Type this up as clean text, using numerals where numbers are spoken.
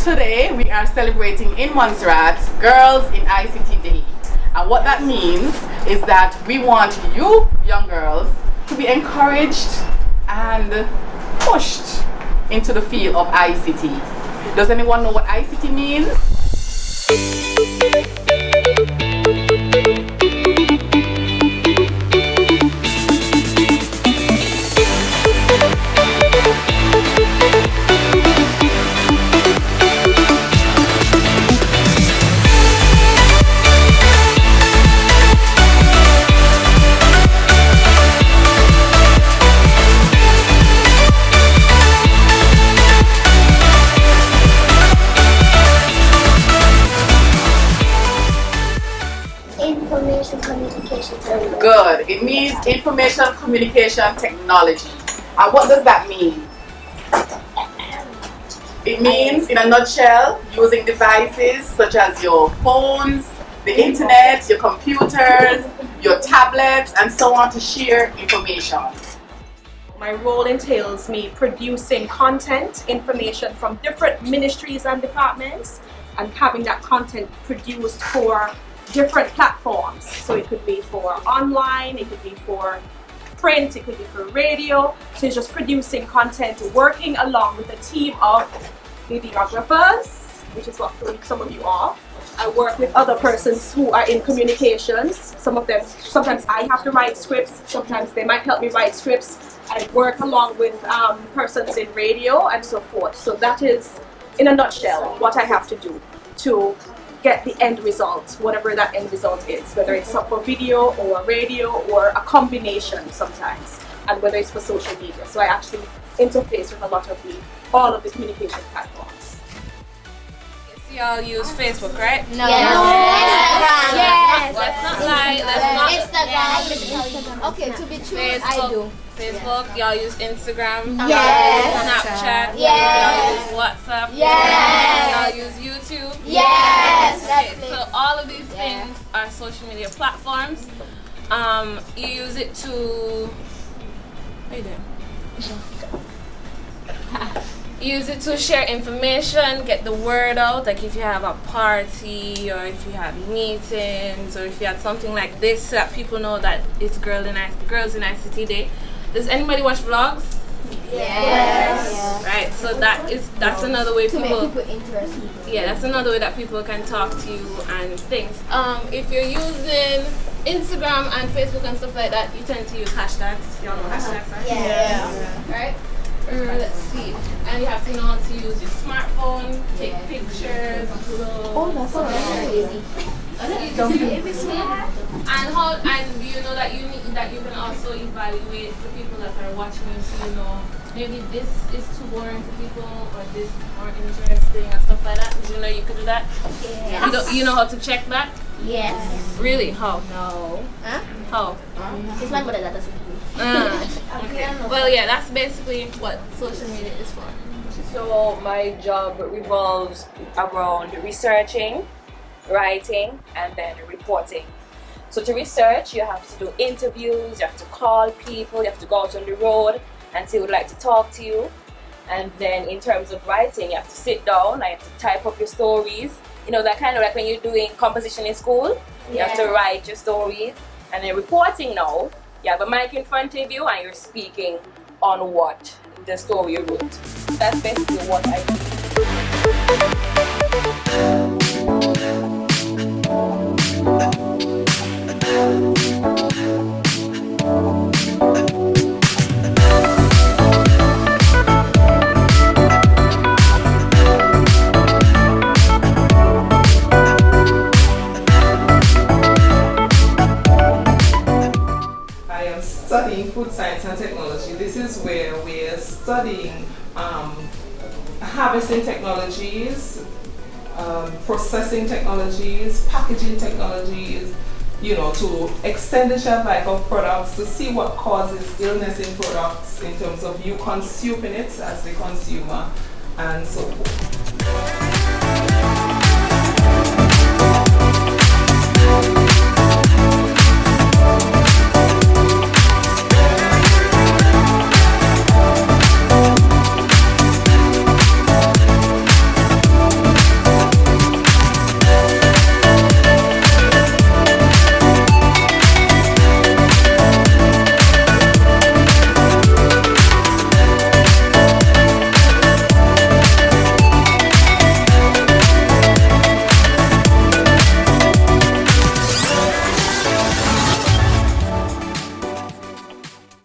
today we are celebrating in Montserrat Girls in ICT Day. And what that means is that we want you, young girls, to be encouraged and pushed into the field of ICT. Does anyone know what ICT means? Information communication technology. Good. It means information communication technology. And what does that mean? It means, in a nutshell, using devices such as your phones, the internet, your computers, your tablets, and so on to share information. My role entails me producing content, information from different ministries and departments, and having that content produced for different platforms. So it could be for online, it could be for print, it could be for radio. So it's just producing content, working along with a team of videographers, which is what threw some of you off. I work with other persons who are in communications. Some of them, sometimes I have to write scripts, sometimes they might help me write scripts. I work along with persons in radio and so forth. So that is, in a nutshell, what I have to do to get the end result, whatever that end result is, whether it's for video or radio or a combination sometimes, and whether it's for social media. So I actually interface with a lot of all of the communication platforms. Y'all use Facebook, right? No. Yes. Let's not lie. Instagram. Okay, to be true, I do. Facebook, y'all use Instagram, Yes. Snapchat, Yes. y'all use WhatsApp, Yes. y'all use YouTube. Yes. Okay, so all of these things are social media platforms. You use it to use it to share information, get the word out, like if you have a party or if you have meetings or if you have something like this so that people know that it's Girls in ICT Day. Does anybody watch vlogs? Yes. Right, so that's another way To make people people interested. yeah, that's another way that people can talk to you and things. If you're using Instagram and Facebook and stuff like that, you tend to use hashtags. Y'all know hashtags, right? Yeah. Right? Let's see. And you have to know how to use your smartphone, take pictures, upload. Oh, that's so crazy. And you know that you can also evaluate the people that are watching you, so you know maybe this is too boring for people or this is more interesting and stuff like that. Did you know you could do that? Yes. You know how to check that? Yes. Really? How? No. Huh? How? It's my mother that doesn't do. Okay. Well, yeah, that's basically what social media is for. So my job revolves around researching, writing, and then reporting. So to research, you have to do interviews, you have to call people, you have to go out on the road and see who would like to talk to you. And then in terms of writing, you have to sit down, you have to type up your stories. You know, that kind of like when you're doing composition in school, you have to write your stories. And then reporting now, you have a mic in front of you and you're speaking on what the story you wrote. That's basically what I studying food science and technology. This is where we're studying harvesting technologies, processing technologies, packaging technologies, you know, to extend the shelf life of products, to see what causes illness in products in terms of you consuming it as the consumer and so forth.